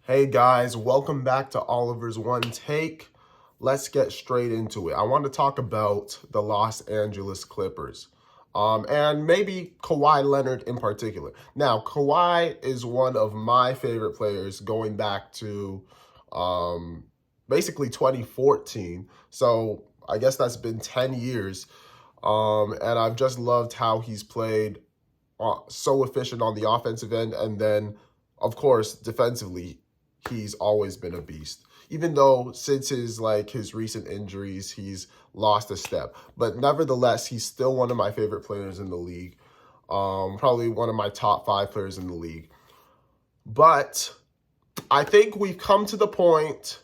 Hey guys, welcome back to Oliver's One Take. Let's get straight into it. I want to talk about the Los Angeles Clippers, and maybe Kawhi Leonard in particular. Now, Kawhi is one of my favorite players going back to basically 2014. So I guess that's been 10 years, and I've just loved how he's played so efficient on the offensive end, and then, of course, defensively, he's always been a beast. Even though since his recent injuries, he's lost a step, but nevertheless, he's still one of my favorite players in the league. Probably one of my top 5 players in the league. But I think we've come to the point.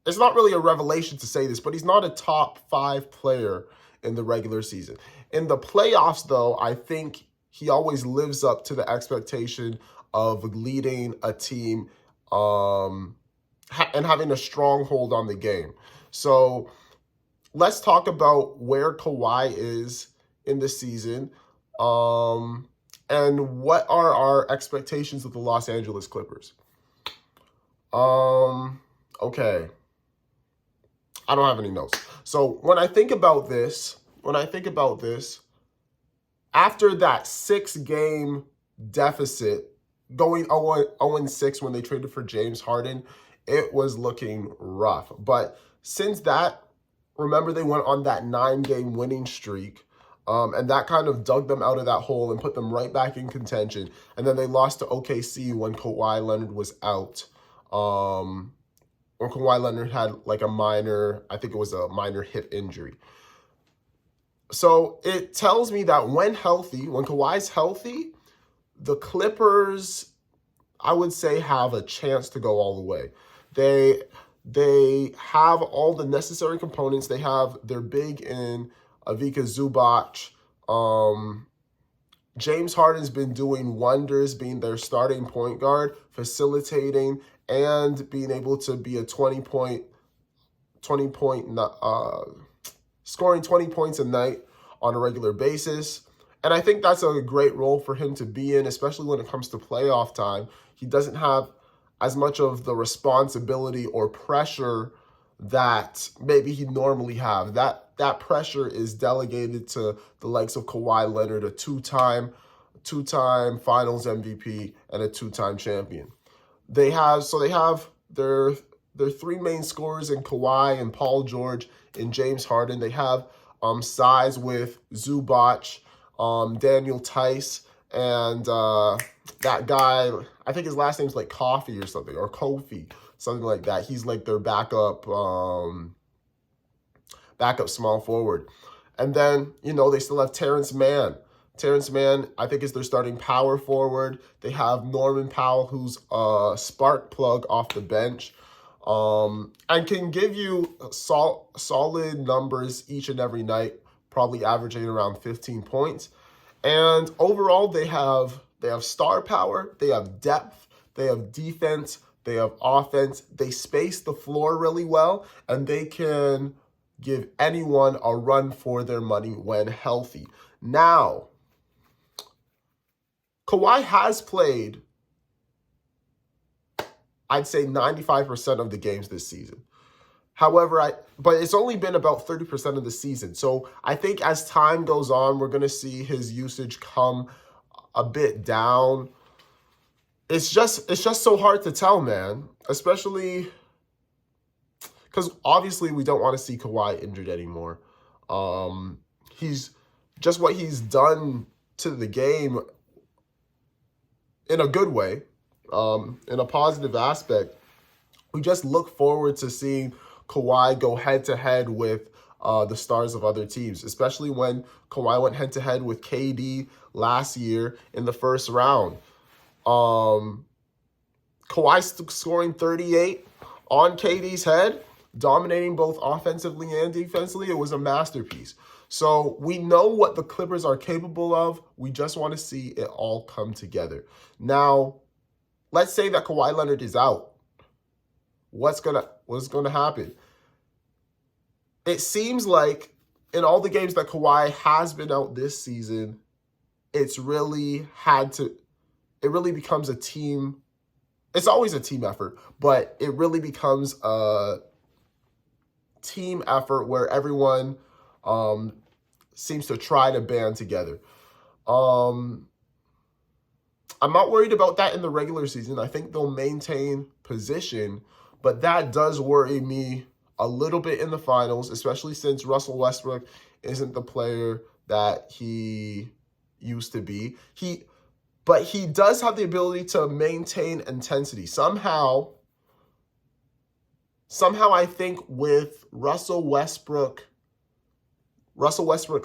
It's not really a revelation to say this, but he's not a top 5 player in the regular season. In the playoffs, though, I think he always lives up to the expectation of leading a team and having a stronghold on the game. So let's talk about where Kawhi is in the season and what are our expectations of the Los Angeles Clippers. Okay. I don't have any notes. So when I think about this, after that 6-game deficit, going 0-6 when they traded for James Harden, it was looking rough. But since that, remember they went on that 9-game winning streak, and that kind of dug them out of that hole and put them right back in contention. And then they lost to OKC when Kawhi Leonard was out. Or Kawhi Leonard had like a minor hip injury. So it tells me that when Kawhi's healthy, the Clippers, I would say, have a chance to go all the way. They have all the necessary components. They have their big in Ivica Zubac. James Harden's been doing wonders being their starting point guard, facilitating and being able to be a scoring 20 points a night on a regular basis. And I think that's a great role for him to be in, especially when it comes to playoff time. He doesn't have as much of the responsibility or pressure that maybe he'd normally have. That pressure is delegated to the likes of Kawhi Leonard, a two-time Finals MVP and a 2-time champion. They have their 3 main scorers in Kawhi and Paul George and James Harden. They have size with Zubac, Daniel Tice, and that guy, I think his last name's like Coffee or something, or Kofi, something like that. He's like their backup small forward. And then, they still have Terrence Mann. Terrence Mann, I think, is their starting power forward. They have Norman Powell, who's a spark plug off the bench, and can give you solid numbers each and every night, probably averaging around 15 points. And overall, they have star power, they have depth, they have defense, they have offense. They space the floor really well, and they can give anyone a run for their money when healthy. Now, Kawhi has played, I'd say, 95% of the games this season. However, but it's only been about 30% of the season. So I think as time goes on, we're going to see his usage come a bit down. It's just so hard to tell, man, especially because obviously we don't want to see Kawhi injured anymore. He's just what he's done to the game in a good way, in a positive aspect. We just look forward to seeing Kawhi go head-to-head with the stars of other teams, especially when Kawhi went head-to-head with KD last year in the first round. Kawhi scoring 38 on KD's head, dominating both offensively and defensively. It was a masterpiece. So we know what the Clippers are capable of. We just want to see it all come together. Now, let's say that Kawhi Leonard is out. What's gonna happen? It seems like in all the games that Kawhi has been out this season, it really becomes a team it's always a team effort, but it really becomes a team effort where everyone seems to try to band together. I'm not worried about that in the regular season. I think they'll maintain position, but that does worry me a little bit in the finals, especially since Russell Westbrook isn't the player that he used to be. But he does have the ability to maintain intensity. Somehow I think with Russell Westbrook's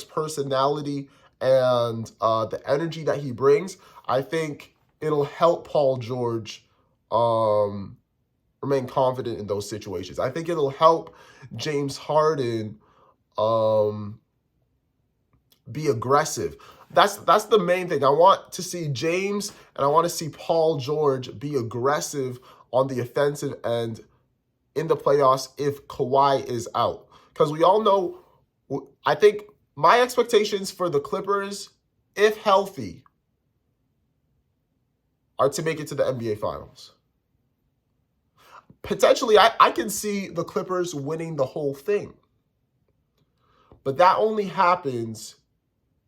personality and the energy that he brings, I think it'll help Paul George remain confident in those situations. I think it'll help James Harden be aggressive. That's the main thing. I want to see James and I want to see Paul George be aggressive on the offensive end in the playoffs if Kawhi is out. Because we all know, I think my expectations for the Clippers, if healthy, are to make it to the NBA Finals. Potentially, I can see the Clippers winning the whole thing. But that only happens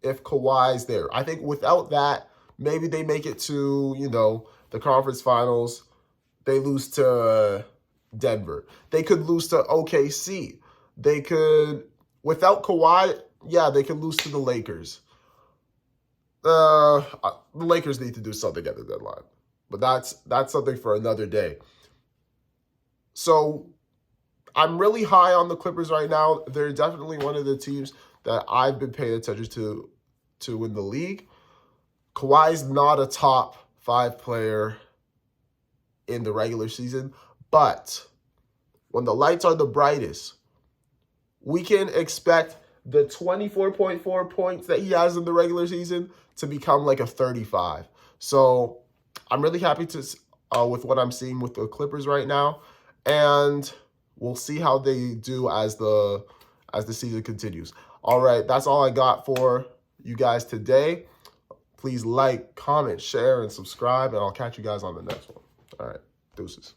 if Kawhi's there. I think without that, maybe they make it to, the conference finals. They lose to Denver. They could lose to OKC. They could, without Kawhi, they could lose to the Lakers. The Lakers need to do something at the deadline. But that's something for another day. So I'm really high on the Clippers right now. They're definitely one of the teams that I've been paying attention to win the league. Kawhi's not a top 5 player in the regular season, but when the lights are the brightest, we can expect the 24.4 points that he has in the regular season to become like a 35. So I'm really happy with what I'm seeing with the Clippers right now, and we'll see how they do as the season continues. All right, that's all I got for you guys today. Please like, comment, share, and subscribe, and I'll catch you guys on the next one. All right, deuces.